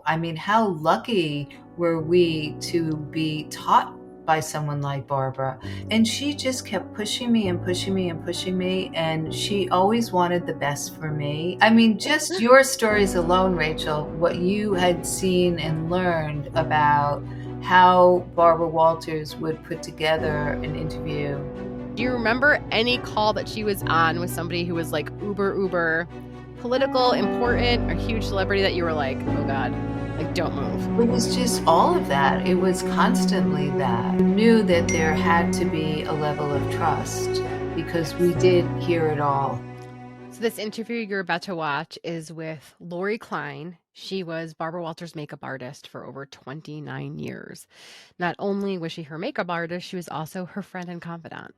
I mean, how lucky were we to be taught by someone like Barbara? And she just kept pushing me and pushing me and pushing me. And she always wanted the best for me. I mean, just your stories alone, Rachel, what you had seen and learned about how Barbara Walters would put together an interview. Do you remember any call that she was on with somebody who was like uber political, important, or huge celebrity that you were like, oh God, like don't move? It was just all of that. It was constantly that. I knew that there had to be a level of trust because we did hear it all. So this interview you're about to watch is with Lori Klein. She was Barbara Walters' makeup artist for over 29 years. Not only was she her makeup artist, she was also her friend and confidant.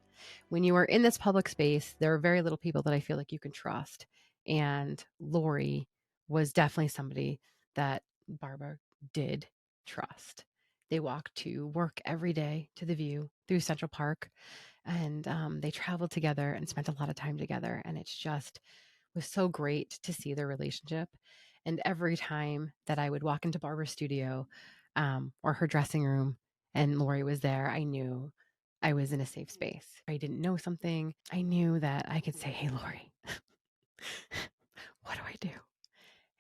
When you are in this public space, there are very little people that I feel like you can trust. And Lori was definitely somebody that Barbara did trust. They walked to work every day to the View through Central Park, and they traveled together and spent a lot of time together. And it's just was so great to see their relationship. And every time that I would walk into Barbara's studio or her dressing room and Lori was there, I knew I was in a safe space. I didn't know something. I knew that I could say, hey, Lori, what do I do?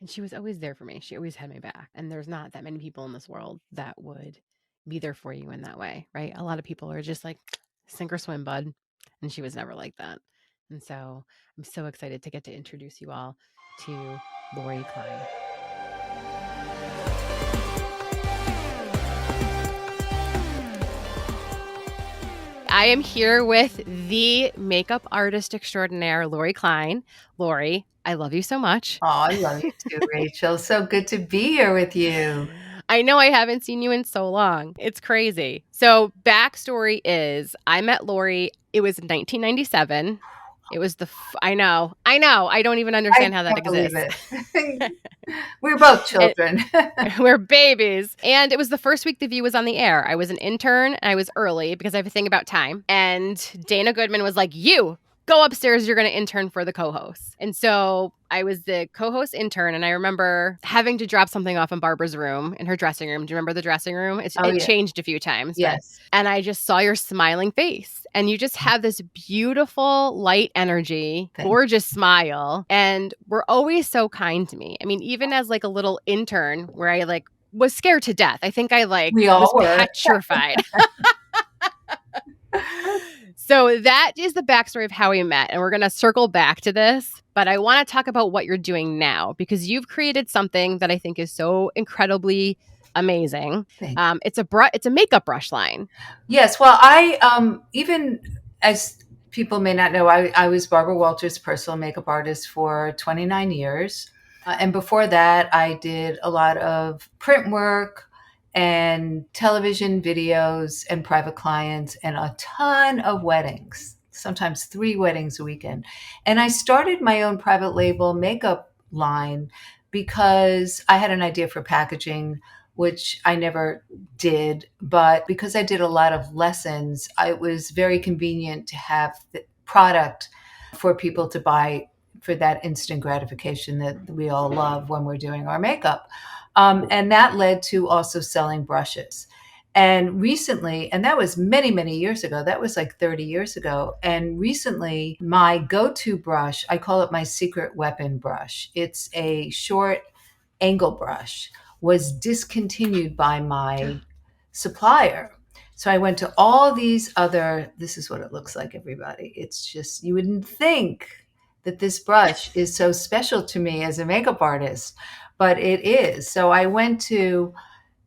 And she was always there for me. She always had my back. And there's not that many people in this world that would be there for you in that way, right? A lot of people are just like, sink or swim, bud. And she was never like that. And so I'm so excited to get to introduce you all to Lori Klein. I am here with the makeup artist extraordinaire, Lori Klein. Lori, I love you so much. Oh, I love you too, Rachel. So good to be here with you. I know I haven't seen you in so long. It's crazy. So backstory is I met Lori. It was 1997. It was I know. I don't even understand how that exists. We're both children. We're babies. And it was the first week The View was on the air. I was an intern and I was early because I have a thing about time. And Dana Goodman was like, you go upstairs. You're going to intern for the co-host. And so I was the co-host intern. And I remember having to drop something off in Barbara's room, in her dressing room. Do you remember the dressing room? It changed a few times. Yes. And I just saw your smiling face. And you just have this beautiful light energy, gorgeous smile. And were always so kind to me. I mean, even as like a little intern where I like was scared to death. I think I was petrified. So that is the backstory of how we met. And we're going to circle back to this. But I want to talk about what you're doing now, because you've created something that I think is so incredibly amazing. It's a makeup brush line. Yes. Well, I even as people may not know, I was Barbara Walters' personal makeup artist for 29 years. And before that, I did a lot of print work and television videos and private clients and a ton of weddings, sometimes 3 weddings a weekend. And I started my own private label makeup line because I had an idea for packaging, which I never did. But because I did a lot of lessons, it was very convenient to have the product for people to buy for that instant gratification that we all love when we're doing our makeup. And that led to also selling brushes. And recently, and that was many, many years ago, that was like 30 years ago. And recently, my go-to brush, I call it my secret weapon brush. It's a short angle brush, was discontinued by my supplier. So I went to all these other, this is what it looks like, everybody. It's just, you wouldn't think that this brush is so special to me as a makeup artist, but it is. So I went to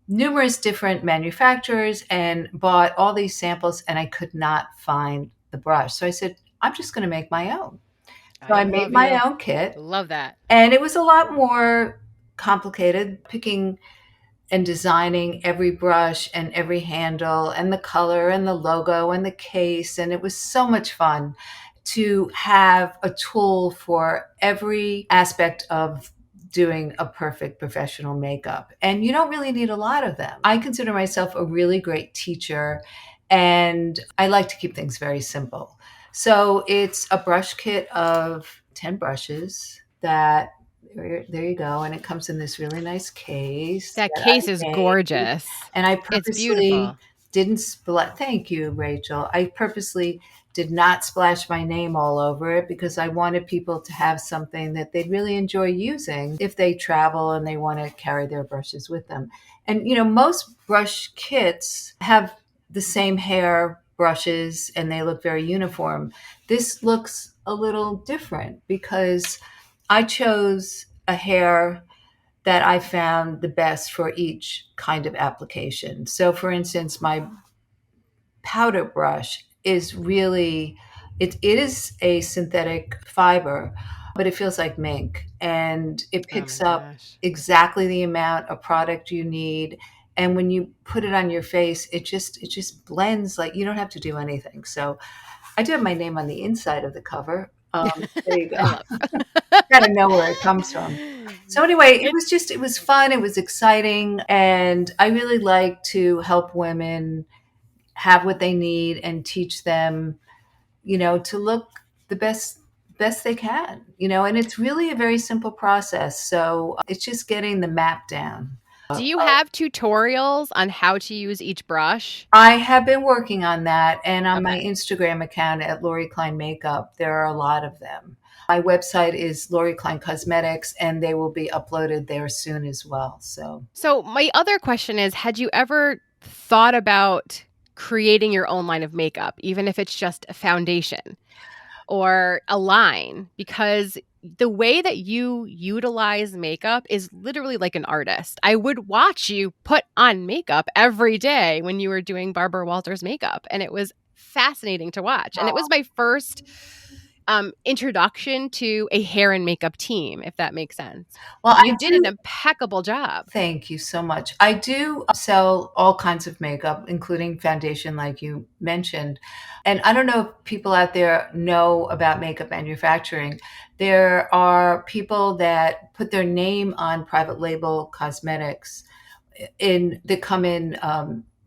numerous different manufacturers and bought all these samples, and I could not find the brush. So I said, I'm just going to make my own. So I made my own kit. Love that. And it was a lot more complicated, picking and designing every brush and every handle and the color and the logo and the case. And it was so much fun to have a tool for every aspect of doing a perfect professional makeup. And you don't really need a lot of them. I consider myself a really great teacher, and I like to keep things very simple. So it's a brush kit of 10 brushes that There you go. And it comes in this really nice case That that case I is made. gorgeous. And I It's purposely beautiful. didn't thank you, Rachel. I purposely did not splash my name all over it because I wanted people to have something that they'd really enjoy using if they travel and they want to carry their brushes with them. And, most brush kits have the same hair brushes and they look very uniform. This looks a little different because I chose a hair that I found the best for each kind of application. So, for instance, my powder brush is really it is a synthetic fiber, but it feels like mink and it Oh my picks up gosh. exactly the amount of product you need. And when you put it on your face, it just blends like you don't have to do anything. So I do have my name on the inside of the cover. There you I go. love. Got to know where it comes from. So anyway, It it was fun, it was exciting, and I really like to help women have what they need and teach them, to look the best they can, and it's really a very simple process. So it's just getting the map down. Do you have tutorials on how to use each brush? I have been working on that, and on my Okay. Instagram account at Lori Klein Makeup, there are a lot of them. My website is Lori Klein Cosmetics, and they will be uploaded there soon as well. So So my other question is, had you ever thought about creating your own line of makeup, even if it's just a foundation or a line? Because the way that you utilize makeup is literally like an artist. I would watch you put on makeup every day when you were doing Barbara Walters makeup, and it was fascinating to watch. And it was my first introduction to a hair and makeup team, if that makes sense. well, And you I did an do. impeccable job. Thank you so much. I do sell all kinds of makeup, including foundation, like you mentioned. And I don't know if people out there know about makeup manufacturing. There are people that put their name on private label cosmetics that come in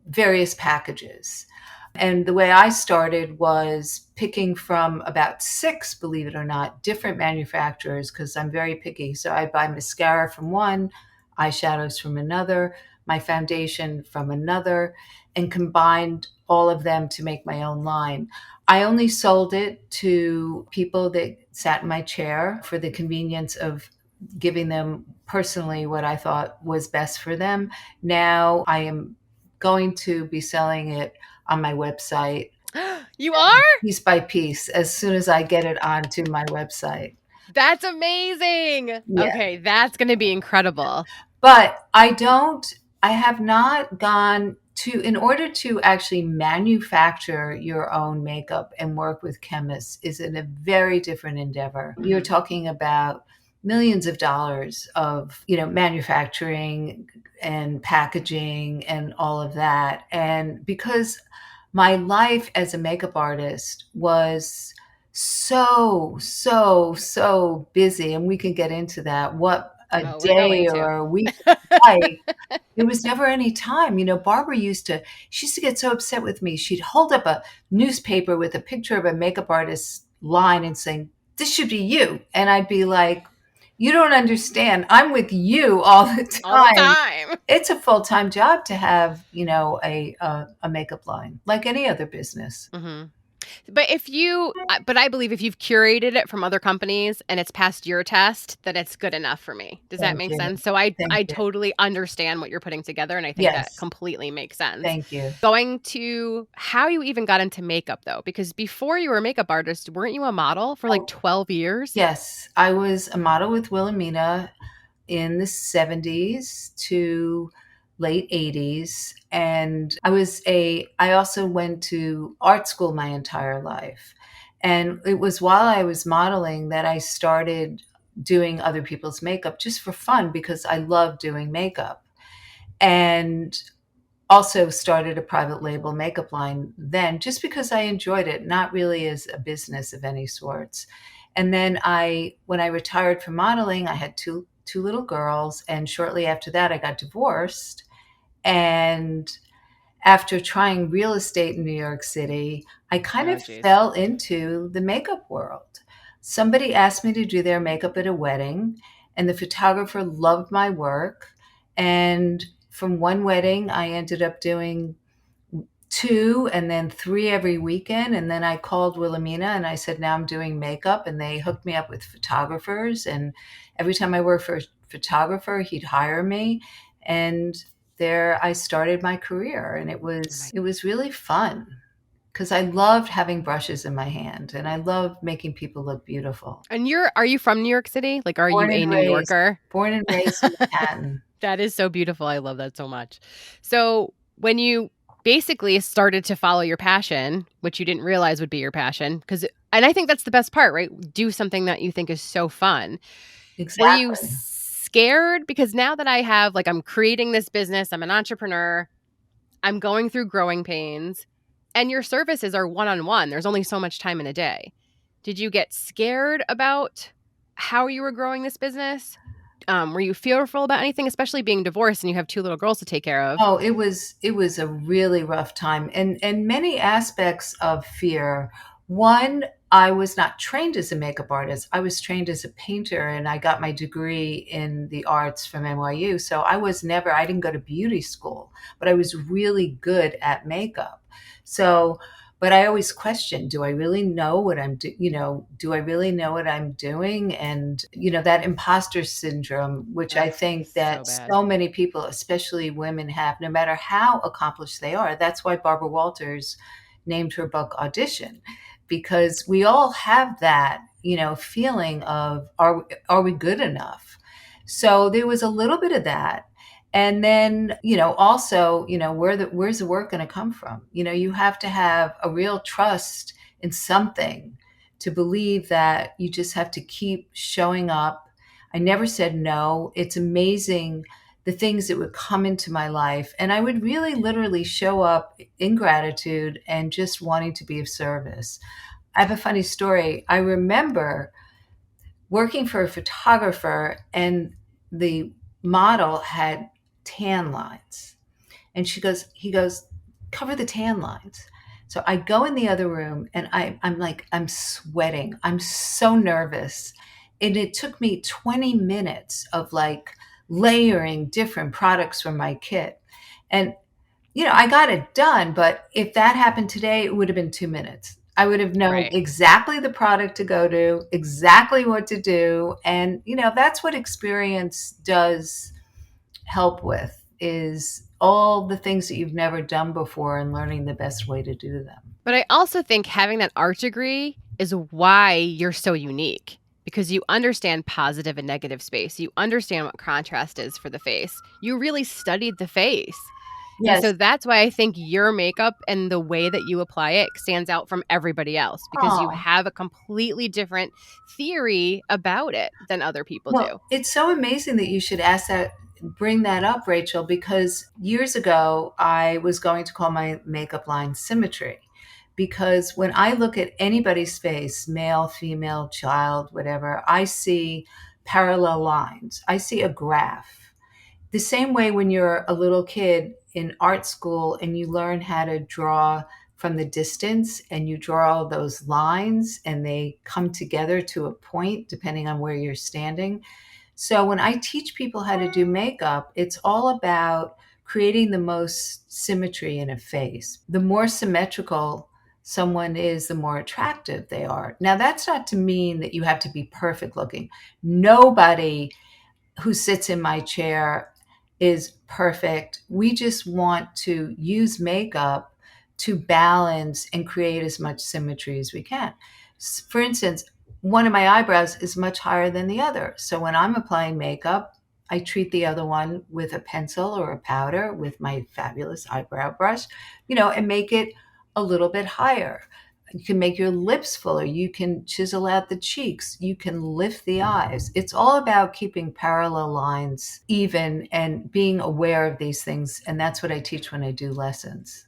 various packages. And the way I started was picking from about six, believe it or not, different manufacturers because I'm very picky. So I buy mascara from one, eyeshadows from another, my foundation from another, and combined all of them to make my own line. I only sold it to people that sat in my chair for the convenience of giving them personally what I thought was best for them. Now I am going to be selling it on my website You are? piece by piece as soon as I get it onto my website. That's amazing. Yeah. Okay, that's going to be incredible. But I have not gone to, in order to actually manufacture your own makeup and work with chemists is in a very different endeavor. You're Mhm. talking about millions of dollars of, manufacturing and packaging and all of that. And because my life as a makeup artist was so busy, and we can get into that, what a Oh, we're going day to. or a week was like. There was never any time. Barbara she used to get so upset with me. She'd hold up a newspaper with a picture of a makeup artist's line and saying, "This should be you." And I'd be like, "You don't understand. I'm with you all the All the time." time. It's a full-time job to have, a makeup line like any other business. Mhm. But I believe if you've curated it from other companies and it's passed your test, then it's good enough for me. Does that Thank make you. sense? So I Thank I you. totally understand what you're putting together, and I think that Yes. completely makes sense. Thank you. Going to how you even got into makeup though, because before you were a makeup artist, weren't you a model for like 12 years? Yes, I was a model with Wilhelmina in the 70s to late 80s. And I also went to art school my entire life. And it was while I was modeling that I started doing other people's makeup just for fun because I love doing makeup. And also started a private label makeup line then just because I enjoyed it, not really as a business of any sorts. And then when I retired from modeling, I had two little girls, and shortly after that I got divorced. And after trying real estate in New York City, I kind Oh, of geez. fell into the makeup world. Somebody asked me to do their makeup at a wedding, and the photographer loved my work. And from one wedding, I ended up doing two and then three every weekend. And then I called Wilhelmina and I said, now I'm doing makeup. And they hooked me up with photographers. And every time I worked for a photographer, he'd hire me. And there I started my career. And it Oh was my. it was really fun because I loved having brushes in my hand and I loved making people look beautiful. And are you from New York City? Like, are you Born and a New raised, Yorker? born and raised in Manhattan. That is so beautiful. I love that so much. So, when you basically started to follow your passion, which you didn't realize would be your passion, and I think that's the best part, right? Do something that you think is so fun. Were you Exactly. scared? Because now that I'm creating this business, I'm an entrepreneur, I'm going through growing pains, and your services are one on one. There's only so much time in a day. Did you get scared about how you were growing this business? Were you fearful about anything, especially being divorced and you have two little girls to take care of? Oh, it was a really rough time and many aspects of fear. One, I was not trained as a makeup artist. I was trained as a painter and I got my degree in the arts from NYU. So I didn't go to beauty school, but I was really good at makeup. So, but I always questioned, do I really know what do I really know what I'm doing? And, that imposter syndrome, which I Ugh, think so that bad. so many people, especially women, have, no matter how accomplished they are. That's why Barbara Walters named her book Audition, because we all have that, feeling of, are we good enough? So there was a little bit of that. And then, also, where's the work going to come from? You have to have a real trust in something to believe that you just have to keep showing up. I never said no. It's amazing the things that would come into my life. And I would really literally show up in gratitude and just wanting to be of service. I have a funny story. I remember working for a photographer, and the model had tan lines. And he goes, cover the tan lines. So I go in the other room and I'm like, I'm sweating. I'm so nervous. And it took me 20 minutes of like layering different products from my kit. And I got it done, but if that happened today, it would have been 2 minutes. I would have known Right. exactly the product to go to, exactly what to do. And, that's what experience does help with, is all the things that you've never done before and learning the best way to do them. But I also think having that art degree is why you're so unique because you understand positive and negative space. You understand what contrast is for the face. You really studied the face. And so Yes. that's why I think your makeup and the way that you apply it stands out from everybody else because you Oh, have a completely different theory about it than other people do. well, it's so amazing that you should bring that up, Rachel, because years ago I was going to call my makeup line Symmetry. Because when I look at anybody's face, male, female, child, whatever, I see parallel lines. I see a graph. The same way when you're a little kid in art school and you learn how to draw from the distance and you draw all those lines and they come together to a point depending on where you're standing. So when I teach people how to do makeup, it's all about creating the most symmetry in a face. The more symmetrical someone is, the more attractive they are. Now, that's not to mean that you have to be perfect looking. Nobody who sits in my chair is perfect. We just want to use makeup to balance and create as much symmetry as we can. For instance, one of my eyebrows is much higher than the other. So when I'm applying makeup, I treat the other one with a pencil or a powder with my fabulous eyebrow brush, and make it a little bit higher. You can make your lips fuller. You can chisel out the cheeks. You can lift the eyes. It's all about keeping parallel lines even and being aware of these things. And that's what I teach when I do lessons.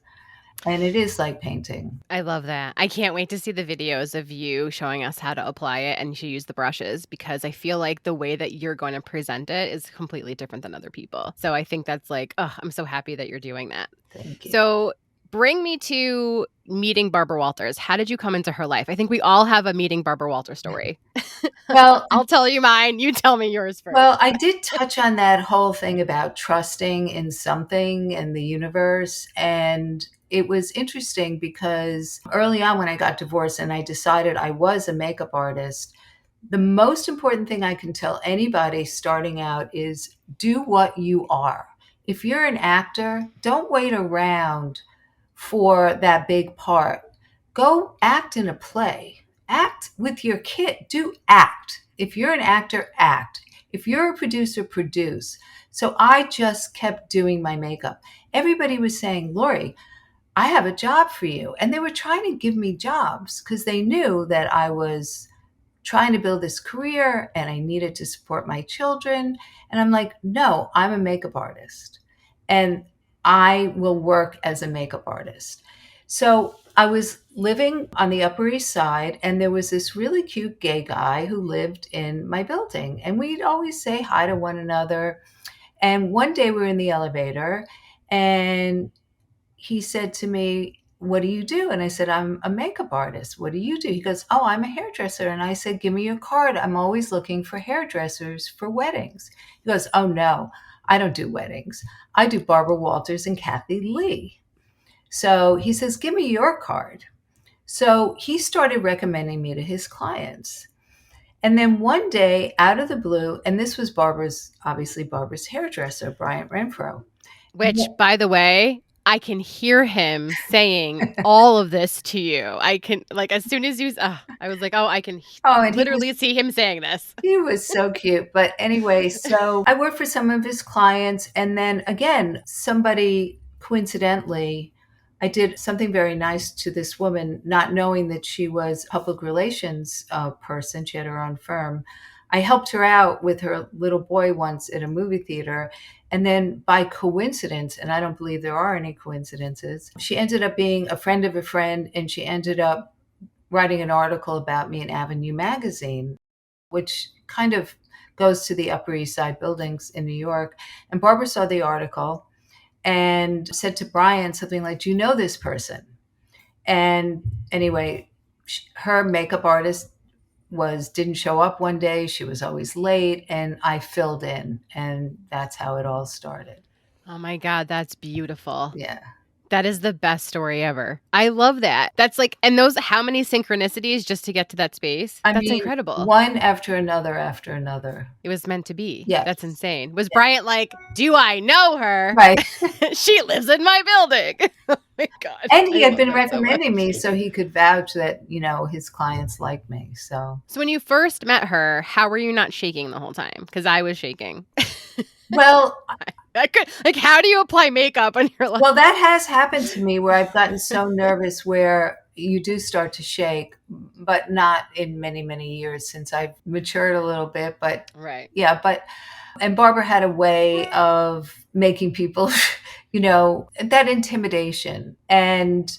And it is like painting. I love that. I can't wait to see the videos of you showing us how to apply it and to use the brushes because I feel like the way that you're going to present it is completely different than other people. So I think that's like, oh, I'm so happy that you're doing that. Thank you. So bring me to meeting Barbara Walters. How did you come into her life? I think we all have a meeting Barbara Walters story. Well, I'll tell you mine. You tell me yours well, first. I did touch on that whole thing about trusting in something in the universe. And it was interesting because early on, when I got divorced and I decided I was a makeup artist, the most important thing I can tell anybody starting out is do what you are. If you're an actor, don't wait around for that big part. Go act in a play. Act with your kid. Do act. If you're an actor, act. If you're a producer, produce. So I just kept doing my makeup. Everybody was saying, Lori, I have a job for you. And they were trying to give me jobs because they knew that I was trying to build this career and I needed to support my children. And I'm like, no, I'm a makeup artist and I will work as a makeup artist. So I was living on the Upper East Side and there was this really cute gay guy who lived in my building. And we'd always say hi to one another. And one day we were in the elevator and he said to me, what do you do? And I said, I'm a makeup artist. What do you do? He goes, oh, I'm a hairdresser. And I said, give me your card. I'm always looking for hairdressers for weddings. He goes, oh, no, I don't do weddings. I do Barbara Walters and Kathy Lee. So he says, give me your card. So he started recommending me to his clients. And then one day, out of the blue, and this was obviously Barbara's hairdresser, Bryant Renfro. Which, by the way, I can hear him saying all of this to you. I can, like, as soon as I was like, oh, I can Oh, and literally see him saying this. he was so cute. But anyway, so I worked for some of his clients. And then again, somebody coincidentally, I did something very nice to this woman, not knowing that she was a public relations person. She had her own firm. I helped her out with her little boy once at a movie theater. And then by coincidence, and I don't believe there are any coincidences, she ended up being a friend of a friend and she ended up writing an article about me in Avenue magazine, which kind of goes to the Upper East Side buildings in New York. And Barbara saw the article and said to Brian something like, do you know this person? And anyway, her makeup artist didn't show up one day. She was always late and I filled in. And that's how it all started. Oh my God, that's beautiful. Yeah. That is the best story ever. I love that. That's like, and those, how many synchronicities just to get to that space? I That's mean, incredible. one after another after another. It was meant to be. Yes. That's insane. Was Bryant like, do I know her? Right. She lives in my building. Oh my God. And he I had love been that so much. recommending me so he could vouch that, his clients like me. So, So when you first met her, how were you not shaking the whole time? Because I was shaking. well, I could, like, how do you apply makeup on your life? well, that has happened to me where I've gotten so nervous where you do start to shake, but not in many, many years since I've matured a little bit. But Right. yeah, and Barbara had a way of making people, that intimidation. And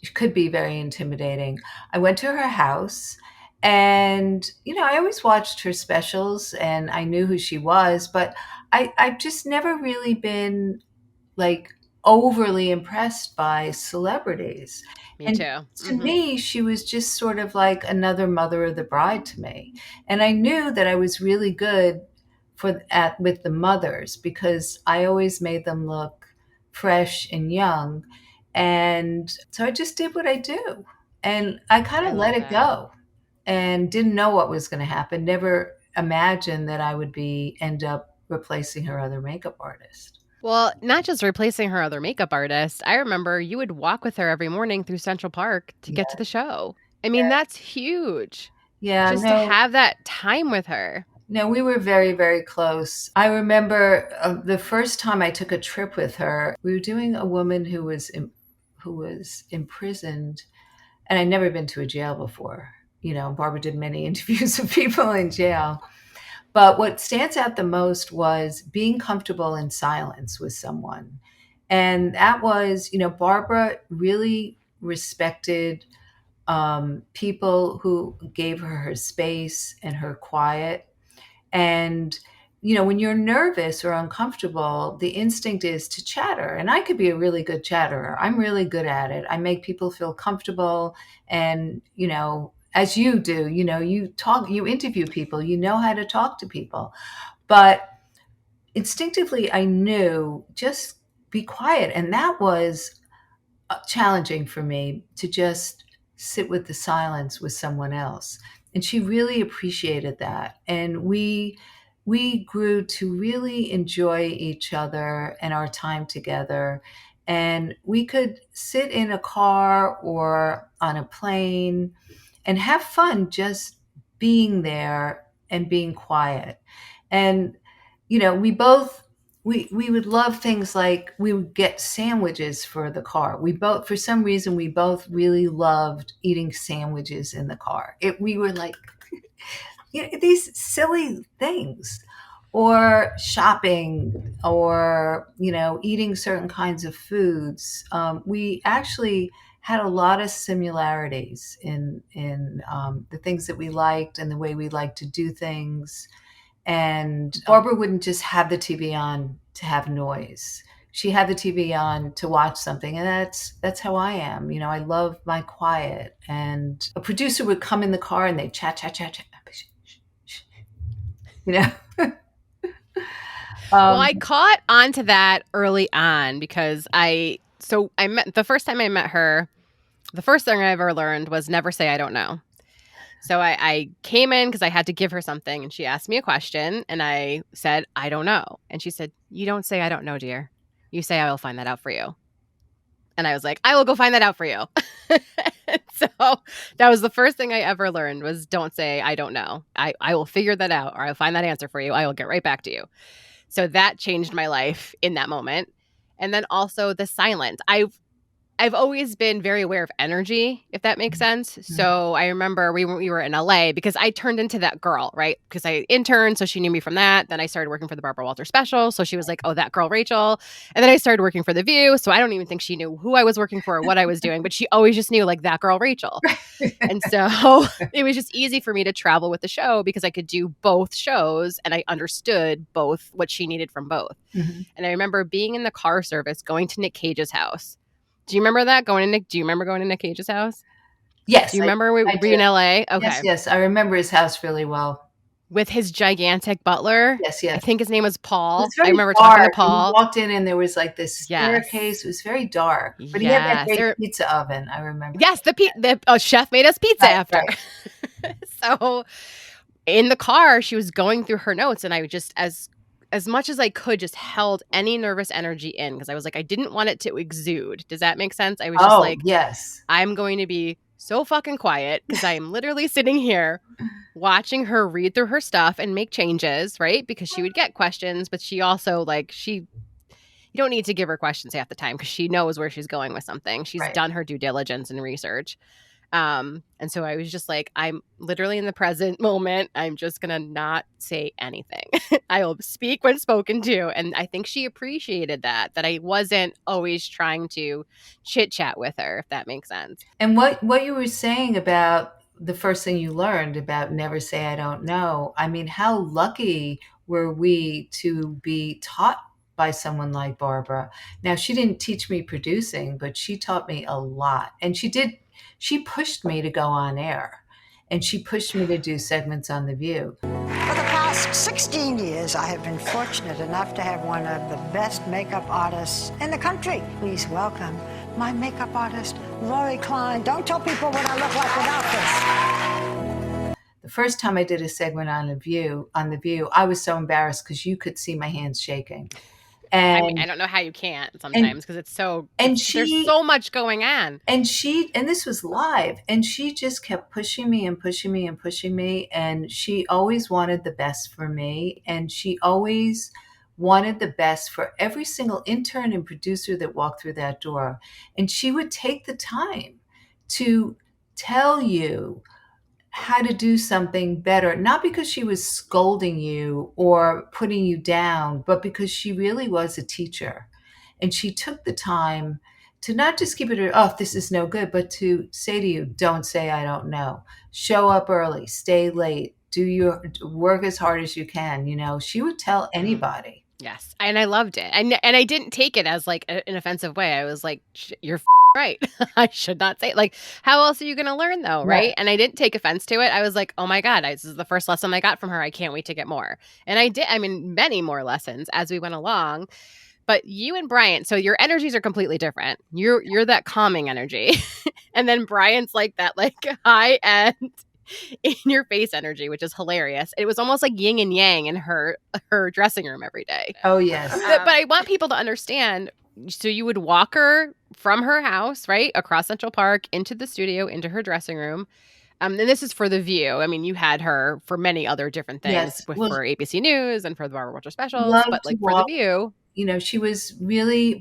it could be very intimidating. I went to her house and, I always watched her specials and I knew who she was, but I've just never really been like overly impressed by celebrities. Me And too. to me, she was just sort of like another mother of the bride to me. And I knew that I was really good with the mothers because I always made them look fresh and young. And so I just did what I do. And I kind I of let love it that. go and didn't know what was going to happen. Never imagined that I would end up replacing her other makeup artist. Well, not just replacing her other makeup artist. I remember you would walk with her every morning through Central Park to get to Yeah. the show. I mean, that's huge. Yeah, Just to no, have that time with her. no, we were very, very close. I remember the first time I took a trip with her. We were doing a woman who was imprisoned, and I'd never been to a jail before. Barbara did many interviews with people in jail. But what stands out the most was being comfortable in silence with someone. And that was, Barbara really respected people who gave her space and her quiet. And when you're nervous or uncomfortable, the instinct is to chatter. And I could be a really good chatterer. I'm really good at it. I make people feel comfortable. And, as you do, you talk, you interview people, you know how to talk to people. But instinctively, I knew just be quiet. And that was challenging for me to just sit with the silence with someone else. And she really appreciated that. And we grew to really enjoy each other and our time together. And we could sit in a car or on a plane and have fun just being there and being quiet. And we both we would love things like we would get sandwiches for the car. We both, for some reason, we both really loved eating sandwiches in the car. We were like, these silly things, or shopping, or eating certain kinds of foods. We actually had a lot of similarities in the things that we liked and the way we liked to do things. And Barbara wouldn't just have the TV on to have noise. She had the TV on to watch something, and that's how I am. I love my quiet. And a producer would come in the car and they'd chat, chat, chat, chat. You know. Well, I caught on to that early on because I met the first time I met her, the first thing I ever learned was never say I don't know. So I came in because I had to give her something, and she asked me a question, and I said, I don't know. And she said, you don't say I don't know, dear. You say I will find that out for you. And I was like, I will go find that out for you. So that was the first thing I ever learned was don't say I don't know. I will figure that out, or I'll find that answer for you. I will get right back to you. So that changed my life in that moment. And then also the silence. I've always been very aware of energy, if that makes sense. So I remember we were in LA because I turned into that girl, right? Because I interned, so she knew me from that. Then I started working for the Barbara Walters special. So she was like, oh, that girl, Rachel. And then I started working for The View. So I don't even think she knew who I was working for or what I was doing, but she always just knew like that girl, Rachel. And so it was just easy for me to travel with the show because I could do both shows and I understood both what she needed from both. Mm-hmm. And I remember being in the car service, going to Nick Cage's house. Do you remember that? Do you remember going to Nick Cage's house? Yes. Do you remember were you in LA? Okay. Yes. I remember his house really well. With his gigantic butler. Yes. I think his name was Paul. I remember dark. talking to Paul. We walked in and there was like this staircase. Yes. It was very dark. But he had that great pizza oven, I remember. Yes, the chef made us pizza after. Right. So in the car, she was going through her notes, and I just, as much as I could, just held any nervous energy in because I was like, I didn't want it to exude. Does that make sense? I was just like, yes, I'm going to be so fucking quiet because I am literally sitting here watching her read through her stuff and make changes, right? Because she would get questions, but she also you don't need to give her questions half the time because she knows where she's going with something. She's done her due diligence and research. And so I was just like, I'm literally in the present moment. I'm just going to not say anything. I will speak when spoken to. And I think she appreciated that I wasn't always trying to chit chat with her, if that makes sense. And what you were saying about the first thing you learned about never say I don't know. I mean, how lucky were we to be taught by someone like Barbara? Now, she didn't teach me producing, but she taught me a lot. And she pushed me to go on air, and she pushed me to do segments on The View. For the past 16 years, I have been fortunate enough to have one of the best makeup artists in the country. Please welcome my makeup artist, Lori Klein. Don't tell people what I look like without this. The first time I did a segment on The View, I was so embarrassed because you could see my hands shaking. And I mean, I don't know how you can't sometimes because there's so much going on. And this was live, and she just kept pushing me and pushing me and pushing me. And she always wanted the best for me. And she always wanted the best for every single intern and producer that walked through that door. And she would take the time to tell you how to do something better, not because she was scolding you or putting you down, but because she really was a teacher. And she took the time to not just keep it, oh, this is no good, but to say to you, don't say I don't know. Show up early, stay late, work as hard as you can. She would tell Mhm. anybody. Yes, and I loved it, and I didn't take it as, like, an offensive way. I was like, You're right. I should not say," like, how else are you gonna learn though, Right. right? And I didn't take offense to it. I was like, "Oh my god, this is the first lesson I got from her. I can't wait to get more." And I mean, many more lessons as we went along. But you and Bryant, so your energies are completely different. You're that calming energy, and then Bryant's like that, like, high end in your face energy, which is hilarious. It was almost like yin and yang in her dressing room every day. Oh yes. But I want people to understand. So you would walk her from her house, right, across Central Park into the studio, into her dressing room. And this is for The View. I mean, you had her for many other different things, Yes. Well, for ABC News and for the Barbara Walters specials, love but to like for The walk. View.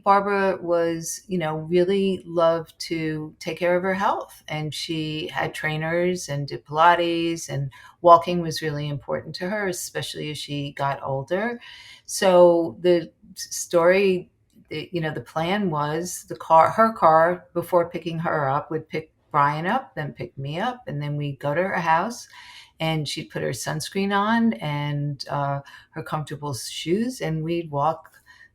Barbara was, really loved to take care of her health. And she had trainers and did Pilates, and walking was really important to her, especially as she got older. So the plan was her car, before picking her up, would pick Brian up, then pick me up, and then we'd go to her house, and she'd put her sunscreen on and her comfortable shoes, and we'd walk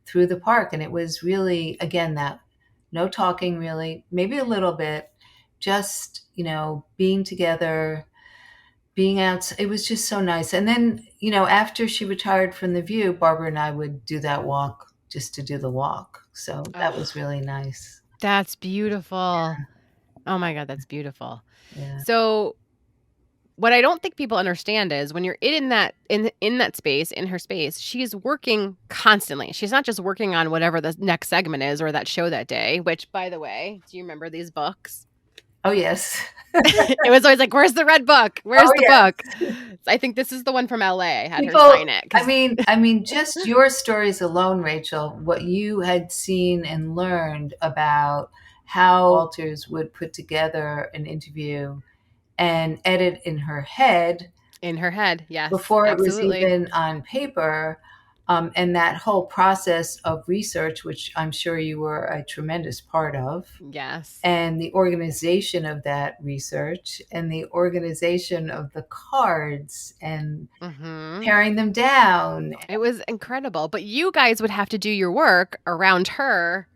through the park. And it was really, again, that no talking, really, maybe a little bit, just, being together, being out. It was just so nice. And then, after she retired from The View, Barbara and I would do that walk just to do the walk. So that was Oh, really nice. that's beautiful. Oh my God, that's beautiful. Yeah. So what I don't think people understand is when you're in that space, in her space, she's working constantly. She's not just working on whatever the next segment is or that show that day, which, by the way, do you remember these books? Oh, yes. It was always like, "Where's the red book? Oh, Where's the book?" yes. I think this is the one from LA. I had her People, sign it I because mean, I mean, just your stories alone, Rachel, what you had seen and learned about how Walters would put together an interview and edit in her head in her head, yes, before it was absolutely. even on paper. And that whole process of research, which I'm sure you were a tremendous part of, Yes. and the organization of that research, and the organization of the cards, and Mhm. paring them down. It was incredible, but you guys would have to do your work around her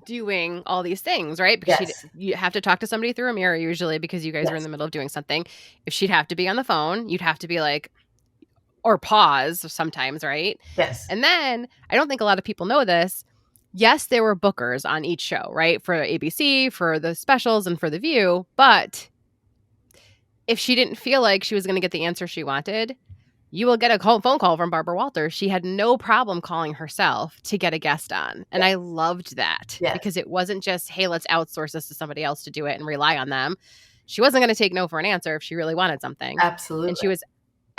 doing all these things, right? Because Yes, you have to talk to somebody through a mirror usually because you guys are in yes, the middle of doing something. If she'd have to be on the phone, you'd have to be like, or pause sometimes, right? yes, And then I don't think a lot of people know this. Yes, there were bookers on each show, right? For ABC, for the specials, and for The View. But if she didn't feel like she was going to get the answer she wanted, you will get a phone call from Barbara Walters. She had no problem calling herself to get a guest on. And I yes, loved that yes, because it wasn't just, hey, let's outsource this to somebody else to do it and rely on them. She wasn't going to take no for an answer if she really wanted something. And absolutely. she was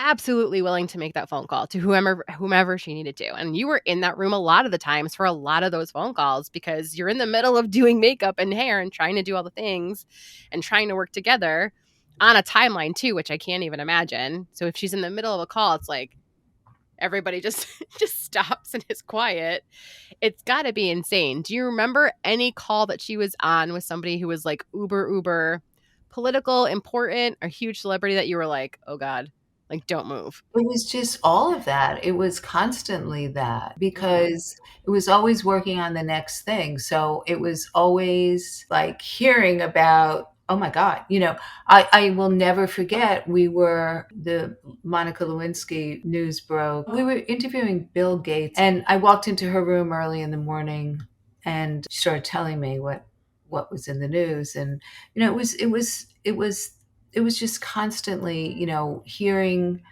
absolutely willing to make that phone call to whomever she needed to. And you were in that room a lot of the times for a lot of those phone calls because you're in the middle of doing makeup and hair and trying to do all the things and trying to work together on a timeline too, which I can't even imagine. So if she's in the middle of a call, it's like everybody just just stops and is quiet. It's got to be insane. Do you remember any call that she was on with somebody who was like uber political, important, a huge celebrity that you were like, "Oh god, like don't move." It was just all of that. It was constantly that, Mhm. because it was always working on the next thing. So it was always like hearing about, oh my God, I will never forget. The Monica Lewinsky news broke. We were interviewing Bill Gates, and I walked into her room early in the morning, and she started telling me what was in the news. And, it was just constantly, hearing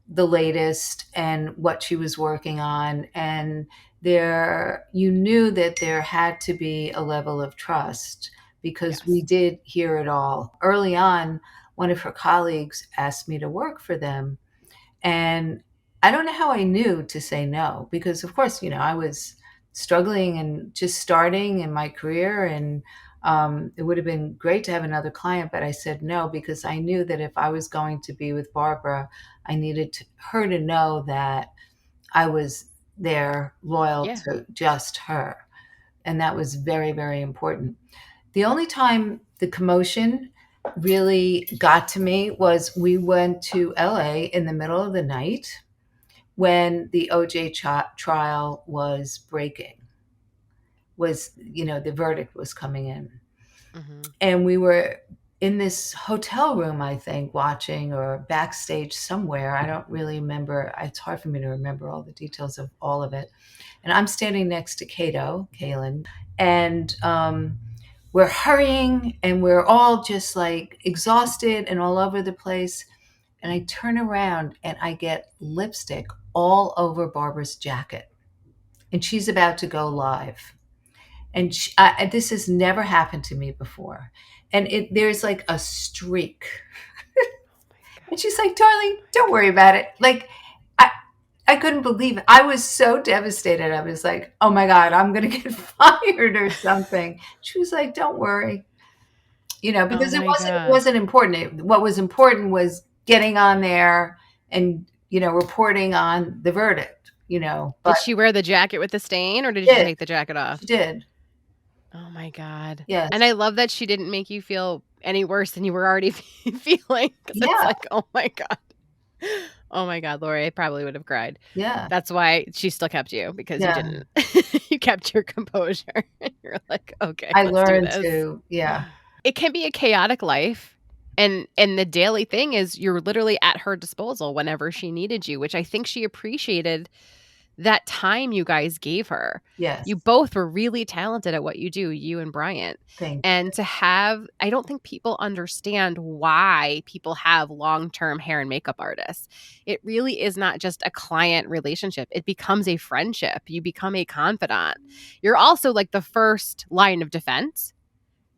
the latest and what she was working on. And you knew that there had to be a level of trust, because we Yes. did hear it all. Early on, one of her colleagues asked me to work for them, and I don't know how I knew to say no, because of course, I was struggling and just starting in my career, and it would have been great to have another client, but I said no, because I knew that if I was going to be with Barbara, I needed her to know that I was there, loyal Yeah. to just her. And that was very, very important. The only time the commotion really got to me was we went to LA in the middle of the night when the OJ trial was breaking, was, the verdict was coming in. Mhm. And we were in this hotel room, I think, watching, or backstage somewhere. I don't really remember. It's hard for me to remember all the details of all of it. And I'm standing next to Kaylin, and we're hurrying and we're all just like exhausted and all over the place. And I turn around and I get lipstick all over Barbara's jacket. And she's about to go live. And this has never happened to me before. And there's like a streak. Oh my god. And she's like, darling, don't worry about it. Like, I, I couldn't believe it. I was so devastated. I was like, oh my God, I'm going to get fired or something. She was like, don't worry. Oh Because it my wasn't it god. wasn't important. What was important was getting on there and reporting on the verdict. But Did she wear the jacket with the stain or did she she did. take the jacket She off? did. Oh my god. Yes. And I love that she didn't make you feel any worse than you were already feeling, because it's Yeah. like, "Oh my god." Oh my god, Lori, I probably would have cried. Yeah. That's why she still kept you, because you Yeah. didn't. You kept your composure. You're like, "Okay, I let's do learned this." to. Yeah. It can be a chaotic life, and the daily thing is you're literally at her disposal whenever she needed you, which I think she appreciated that time you guys gave her. Yes. You both were really talented at what you do, you and Bryant. Thank And to have, I don't think people understand why people have long term hair and makeup artists. It really is not just a client relationship, it becomes a friendship. You become a confidant. You're also like the first line of defense,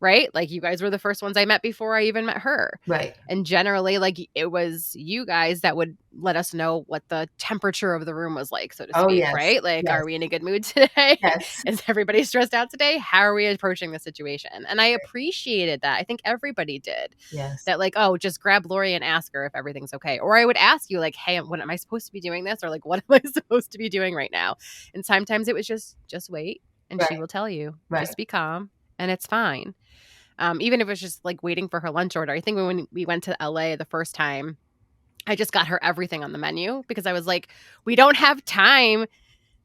right? Like you guys were the first ones I met before I even met her. Right. And generally, like it was you guys that would let us know what the temperature of the room was like, so to Oh, speak, yes. right? Like, Yes. are we in a good mood today? Yes. Is everybody stressed out today? How are we approaching the situation? And I appreciated that. I think everybody did. Yes. That, like, oh, just grab Lori and ask her if everything's okay. Or I would ask you, like, hey, what am I supposed to be doing this? Or like, what am I supposed to be doing right now? And sometimes it was just wait, and she Right. will tell you. Right. Just be calm, and it's fine. Even if it was just like waiting for her lunch order. I think when we went to LA the first time, I just got her everything on the menu because I was like, we don't have time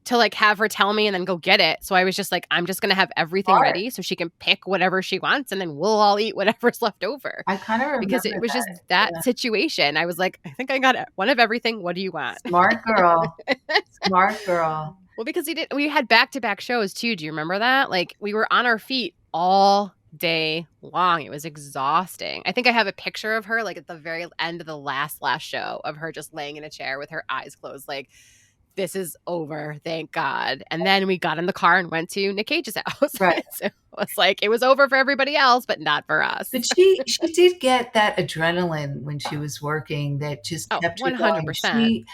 to like have her tell me and then go get it. So I was just like, I'm just going to have everything Smart. ready so she can pick whatever she wants and then we'll all eat whatever's left over. I kind of remember Because it was just that Yeah. situation. I was like, I think I got one of everything. What do you want? Smart girl. Smart girl. Well, because we had back-to-back shows too. Do you remember that? Like we were on our feet all day long. It was exhausting. I think I have a picture of her like at the very end of the last show of her just laying in a chair with her eyes closed, like, this is over, thank God. And then we got in the car and went to Nick Cage's house. Right. So it was like, it was over for everybody else, but not for us. But she did get that adrenaline when she was working that just Oh, kept her going. 100%.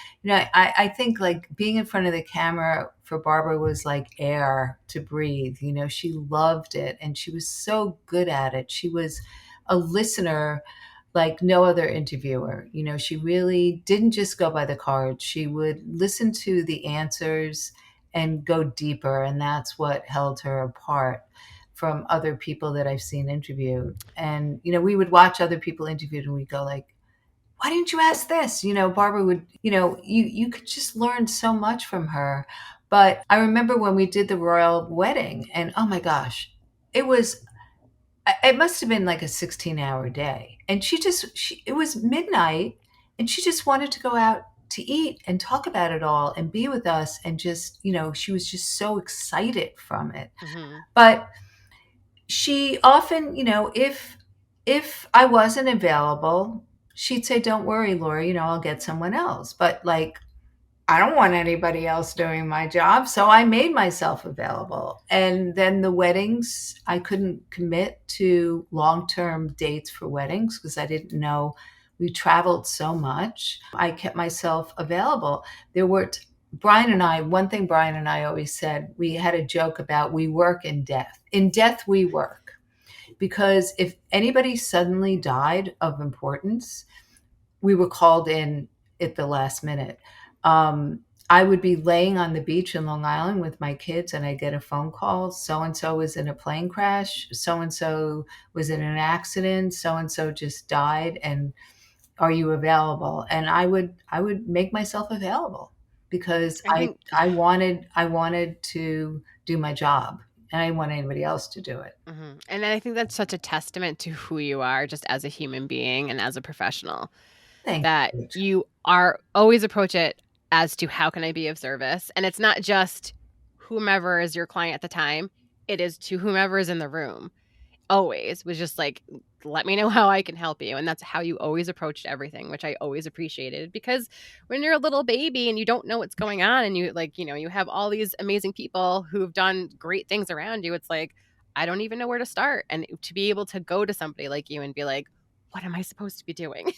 I think like being in front of the camera for Barbara was like air to breathe. She loved it and she was so good at it. She was a listener like no other interviewer. She really didn't just go by the cards. She would listen to the answers and go deeper. And that's what held her apart from other people that I've seen interviewed. And, we would watch other people interviewed and we'd go like, why didn't you ask this? Barbara would, you could just learn so much from her. But I remember when we did the royal wedding and oh my gosh, it must have been like a 16-hour day. And it was midnight and she just wanted to go out to eat and talk about it all and be with us. And just, she was just so excited from it. Mm-hmm. But she often, if I wasn't available, she'd say, don't worry, Lori, I'll get someone else. But like, I don't want anybody else doing my job. So I made myself available. And then the weddings, I couldn't commit to long-term dates for weddings because I didn't know we traveled so much. I kept myself available. One thing Brian and I always said, we had a joke about we work in death. In death, we work. Because if anybody suddenly died of importance, we were called in at the last minute. I would be laying on the beach in Long Island with my kids, and I get a phone call. So and so was in a plane crash. So and so was in an accident. So and so just died. And are you available? And I would make myself available because I think I wanted to do my job, and I didn't want anybody else to do it. And I think that's such a testament to who you are just as a human being and as a professional, Thank that you. you are always approach it as to how can I be of service? And it's not just whomever is your client at the time, it is to whomever is in the room. Always was just like, let me know how I can help you. And that's how you always approached everything, which I always appreciated, because when you're a little baby and you don't know what's going on and you like, you have all these amazing people who've done great things around you, it's like, I don't even know where to start. And to be able to go to somebody like you and be like, what am I supposed to be doing?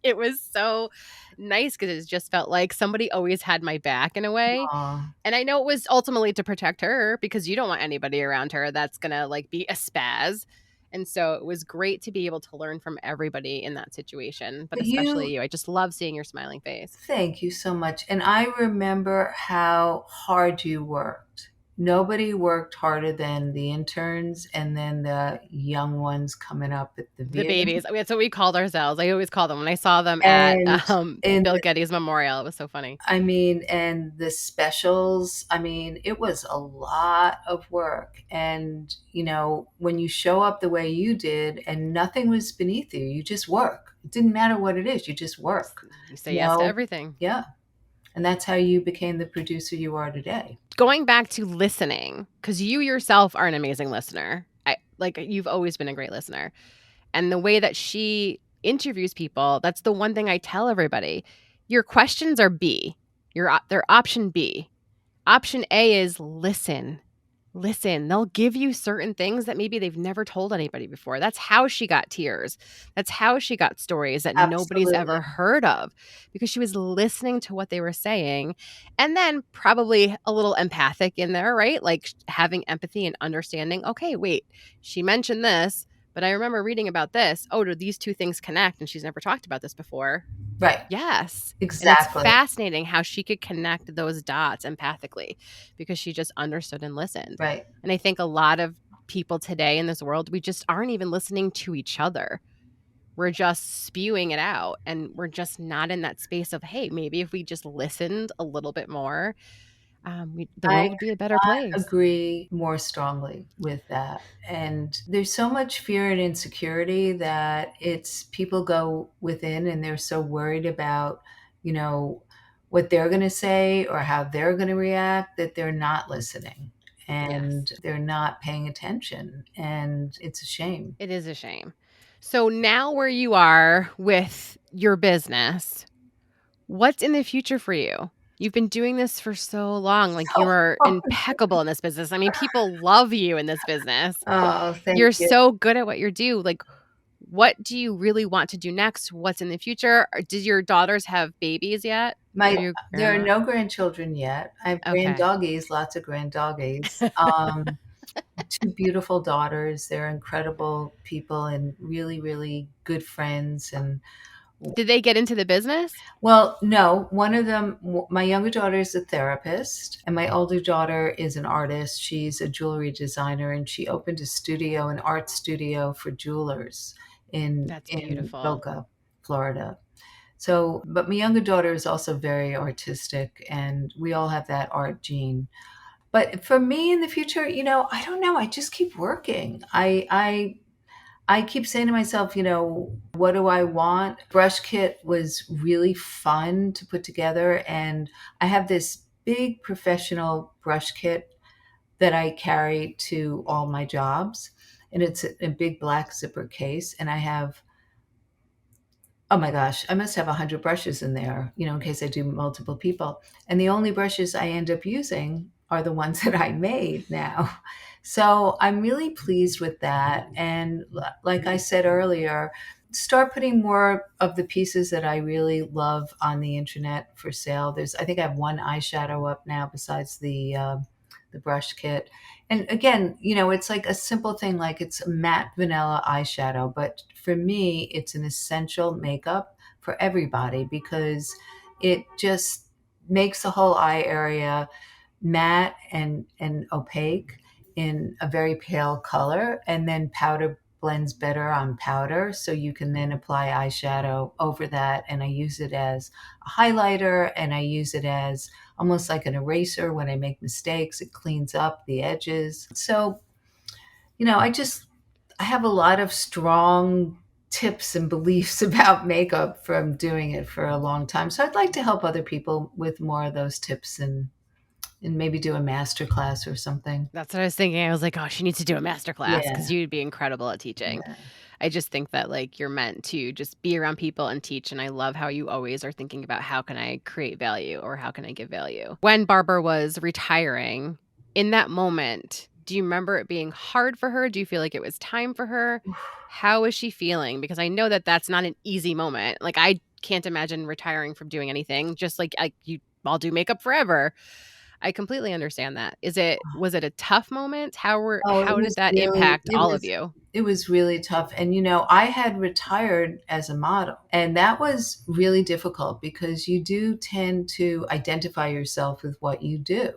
It was so nice because it just felt like somebody always had my back in a way. Aw. And I know it was ultimately to protect her because you don't want anybody around her that's going to like be a spaz. And so it was great to be able to learn from everybody in that situation, but But especially you. I just love seeing your smiling face. thank you so much. And I remember how hard you worked. Nobody worked harder than the interns and then the young ones coming up at the The beginning. babies. That's what we called ourselves. I always call them when I saw them at And in Bill Getty's memorial. It was so funny. and the specials, it was a lot of work. And, when you show up the way you did and nothing was beneath you, you just work. It didn't matter what it is, you just work. You say yes to No, everything. yeah. And that's how you became the producer you are today. Going back to listening, because you yourself are an amazing listener. You've always been a great listener. And the way that she interviews people, that's the one thing I tell everybody. Your questions are B. They're option B. Option A is listen. Listen. They'll give you certain things that maybe they've never told anybody before. That's how she got tears. That's how she got stories that nobody's Absolutely. ever heard of, because she was listening to what they were saying. And then probably a little empathic in there, right? Like having empathy and understanding. Okay, wait, she mentioned this, but I remember reading about this. Oh, do these two things connect? And she's never talked about this before. Right. Yes. And it's Exactly. fascinating how she could connect those dots empathically because she just understood and listened. Right. And I think a lot of people today in this world, we just aren't even listening to each other. We're just spewing it out, and we're just not in that space of, hey, maybe if we just listened a little bit more, the I world would be a better place. agree more strongly with that. And there's so much fear and insecurity that it's people go within and they're so worried about, what they're going to say or how they're going to react that they're not listening Yes, and they're not paying attention. And it's a shame. it is a shame. So now where you are with your business, what's in the future for you? You've been doing this for so long. Like, you are impeccable in this business. I mean, people love you in this business. Oh, thank You're you. so good at what you do. Like, what do you really want to do next? What's in the future? Or did your daughters have babies yet? Are you a There are grandma? no grandchildren yet. I have grand Okay. doggies, lots of grand doggies. Two beautiful daughters. They're incredible people and really, really good friends. And Did they get into the business? well, no, one of them, my younger daughter is a therapist, and my older daughter is an artist. She's a jewelry designer, and she opened a studio, an art studio for jewelers That's in beautiful. Boca, Florida. So, but my younger daughter is also very artistic, and we all have that art gene. But for me in the future, I don't know. I just keep working. I keep saying to myself, what do I want? Brush kit was really fun to put together, and I have this big professional brush kit that I carry to all my jobs, and it's a big black zipper case, and I have, oh my gosh, I must have 100 brushes in there, in case I do multiple people. And the only brushes I end up using are the ones that I made now. So I'm really pleased with that. And like I said earlier, start putting more of the pieces that I really love on the internet for sale. I think I have one eyeshadow up now besides the brush kit. And again, it's like a simple thing, like it's a matte vanilla eyeshadow, but for me, it's an essential makeup for everybody because it just makes the whole eye area matte and opaque in a very pale color, and then powder blends better on powder, so you can then apply eyeshadow over that. And I use it as a highlighter, and I use it as almost like an eraser when I make mistakes. It cleans up the edges. So, I have a lot of strong tips and beliefs about makeup from doing it for a long time. So I'd like to help other people with more of those tips, and maybe do a master class or something. That's what I was thinking. I was like, "Oh, she needs to do a master class Yeah. because you'd be incredible at teaching." Yeah. I just think that, like, you're meant to just be around people and teach, and I love how you always are thinking about how can I create value or how can I give value. When Barbara was retiring, in that moment, do you remember it being hard for her? Do you feel like it was time for her? How is she feeling? Because I know that that's not an easy moment. Like, I can't imagine retiring from doing anything, just like I'll do makeup forever. I completely understand that. Was it a tough moment? Oh, How did that impact all of you? it was really tough. And I had retired as a model, and that was really difficult because you do tend to identify yourself with what you do.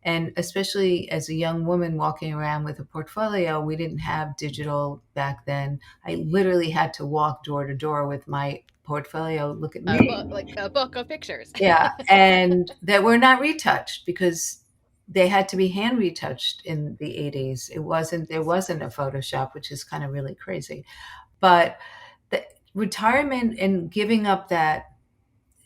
And especially as a young woman walking around with a portfolio, we didn't have digital back then. I literally had to walk door to door with my portfolio. Look at me. A book of pictures. Yeah, and that were not retouched because they had to be hand retouched in the 80s. There wasn't a Photoshop, which is kind of really crazy. But the retirement and giving up that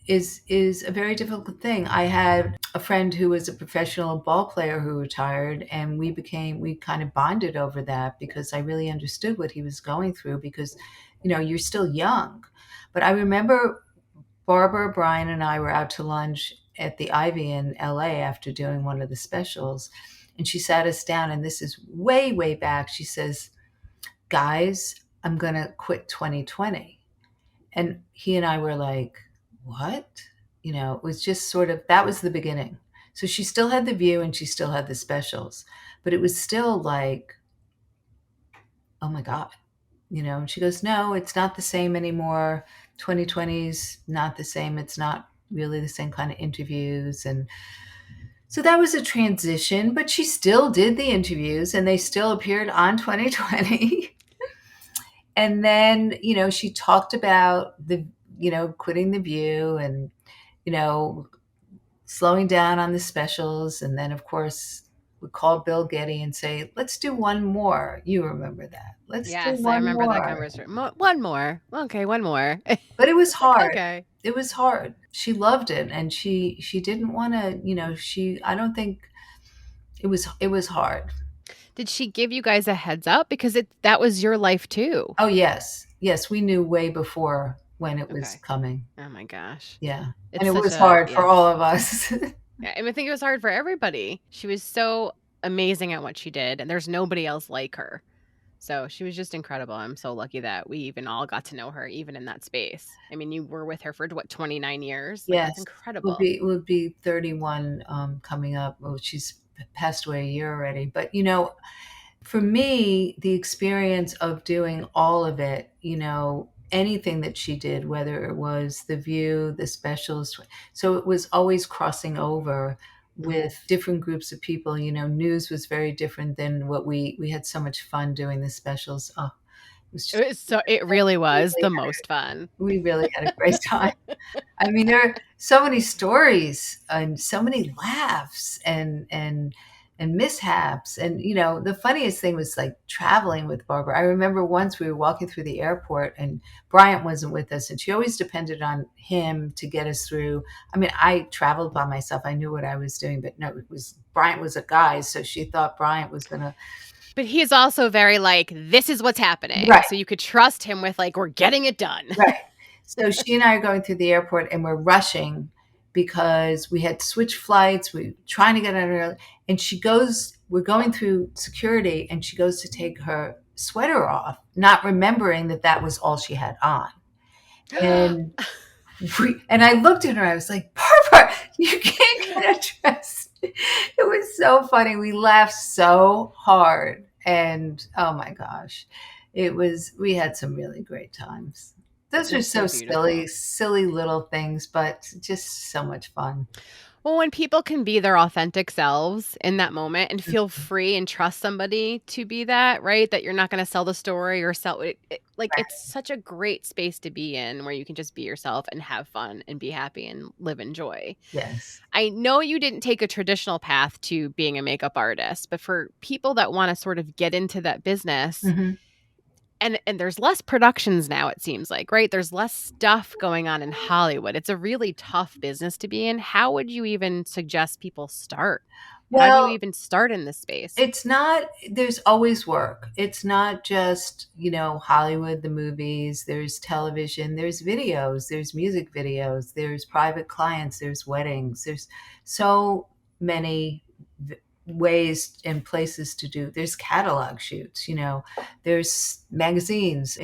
is a very difficult thing. I had a friend who was a professional ball player who retired, and we kind of bonded over that because I really understood what he was going through, because you're still young. But I remember Barbara, Brian, and I were out to lunch at the Ivy in LA after doing one of the specials. And she sat us down, and this is way, way back. She says, "Guys, I'm going to quit 2020." And he and I were like, "What?" It was just sort of, that was the beginning. So she still had the view and she still had the specials, but it was still like, oh my God. And she goes, "No, it's not the same anymore. 2020's not the same. It's not really the same kind of interviews." And so that was a transition, but she still did the interviews and they still appeared on 2020. And then, she talked about quitting the view and, you know, slowing down on the specials. And then, of course, we call Bill Getty and say, "Let's do one more." You remember that. Let's do Yes, I one remember that more. conversation. One more. Okay, one more. But it was It's like, hard. okay. It was hard. She loved it, and she didn't want to, I don't think it was hard. Did she give you guys a heads up? Because that was your life too. Oh, yes. Yes, we knew way before when it was Okay. coming. Oh my gosh. Yeah. It's And it such was a hard for yeah. all of us. Yeah, I think it was hard for everybody. She was so amazing at what she did, and there's nobody else like her. So she was just incredible. I'm so lucky that we even all got to know her, even in that space. I mean, you were with her for what, 29 years? Like, that's Yes. incredible. Would be 31 coming up. Well, she's passed away a year already. But for me, the experience of doing all of it, anything that she did, whether it was The View, the specials, so it was always crossing over with different groups of people. News was very different than what we had so much fun doing the specials. Oh, it was just, It really was really, the most fun. we really had a great time. I mean, there are so many stories and so many laughs and mishaps. And the funniest thing was like traveling with Barbara. I remember once we were walking through the airport and Bryant wasn't with us, and she always depended on him to get us through. I mean, I traveled by myself. I knew what I was doing, but no, Bryant was a guy, so she thought Bryant was gonna. But he's also very like, this is what's happening. Right. So you could trust him with like, we're getting it done. Right. So she and I are going through the airport and we're rushing because we had switched flights. We were trying to get out early. And we're going through security and she goes to take her sweater off, not remembering that that was all she had on. And and I looked at her, I was like, "Barbara, you can't get a dress." It was so funny. We laughed so hard. And oh my gosh, we had some really great times. Those are It's so so silly, beautiful. silly little things, but just so much fun. Well, when people can be their authentic selves in that moment and feel free and trust somebody to be that, right? That you're not going to sell the story or sell it, like it's Right. such a great space to be in where you can just be yourself and have fun and be happy and live in joy. Yes. I know you didn't take a traditional path to being a makeup artist, but for people that want to sort of get into that business, Mhm. and there's less productions now, it seems like, right? There's less stuff going on in Hollywood. It's a really tough business to be in. How would you even suggest people start? How do you Well, even start in this space? it's not, there's always work. It's not just, Hollywood, the movies, there's television, there's videos, there's music videos, there's private clients, there's weddings, there's so many ways and places to do. There's catalog shoots, there's magazines.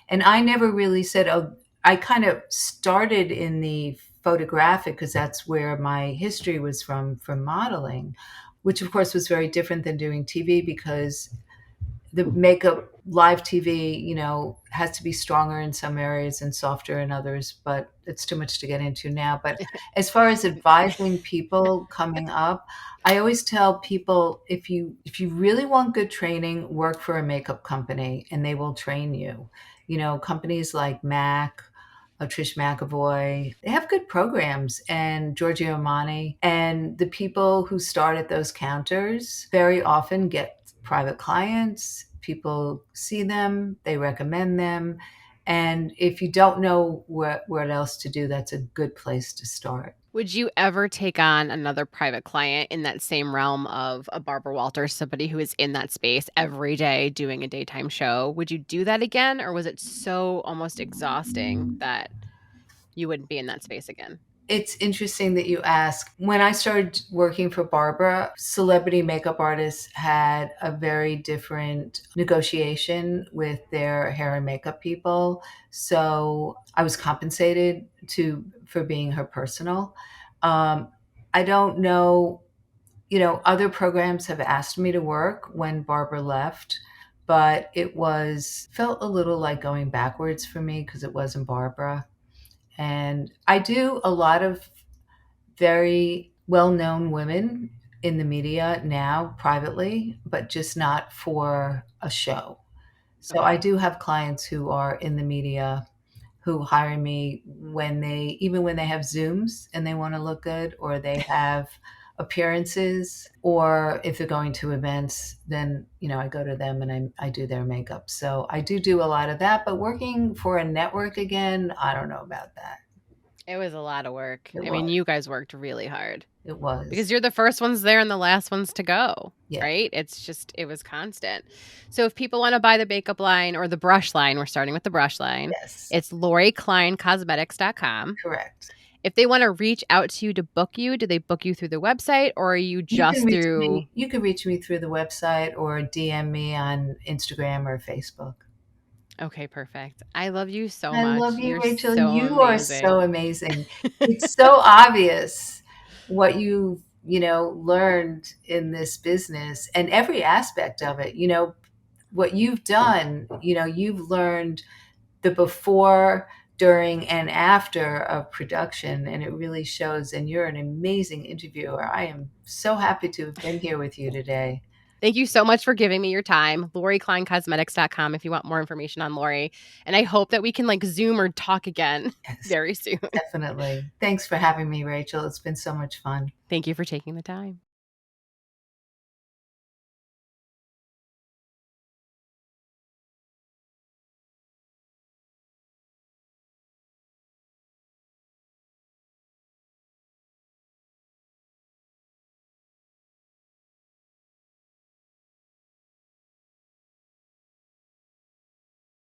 And I never really said, oh, I kind of started in the photographic because that's where my history was from modeling, which of course was very different than doing TV because the makeup live TV, has to be stronger in some areas and softer in others, but it's too much to get into now. But as far as advising people coming up, I always tell people if you really want good training, work for a makeup company and they will train you. Companies like MAC, Trish McAvoy. They have good programs, and Giorgio Armani. And the people who start at those counters very often get private clients. People see them, they recommend them. And if you don't know what else to do, that's a good place to start. Would you ever take on another private client in that same realm of a Barbara Walters, somebody who is in that space every day doing a daytime show? Would you do that again, or was it so almost exhausting that you wouldn't be in that space again? It's interesting that you ask. When I started working for Barbara, celebrity makeup artists had a very different negotiation with their hair and makeup people. So I was compensated for being her personal. Um, I don't know, other programs have asked me to work when Barbara left, but it felt a little like going backwards for me because it wasn't Barbara. And I do a lot of very well-known women in the media now privately, but just not for a show. So I Okay. do have clients who are in the media who hire me even when they have Zooms and they want to look good, or they have appearances, or if they're going to events, then, I go to them and I do their makeup. So I do a lot of that, but working for a network again, I don't know about that. It was a lot of work. It I was. mean, you guys worked really hard It was. because you're the first ones there and the last ones to go, Yeah. right? It was constant. So if people want to buy the makeup line or the brush line, we're starting with the brush line. Yes. It's LoriKleinCosmetics.com. Correct. If they want to reach out to you to book you, do they book you through the website or are you You can just reach through? me you can reach me through the website or DM me on Instagram or Facebook. Okay, perfect. I love you so I love much. you, You're Rachel. so You are amazing. so amazing. It's so obvious what you've learned in this business and every aspect of it. What you've done, you've learned the before, during, and after of production, and it really shows. And you're an amazing interviewer. I am so happy to have been here with you today. Thank you so much for giving me your time. LoriKleinCosmetics.com if you want more information on Lori. And I hope that we can like Zoom or talk again Yes, very soon. definitely. Thanks for having me, Rachel. It's been so much fun. Thank you for taking the time.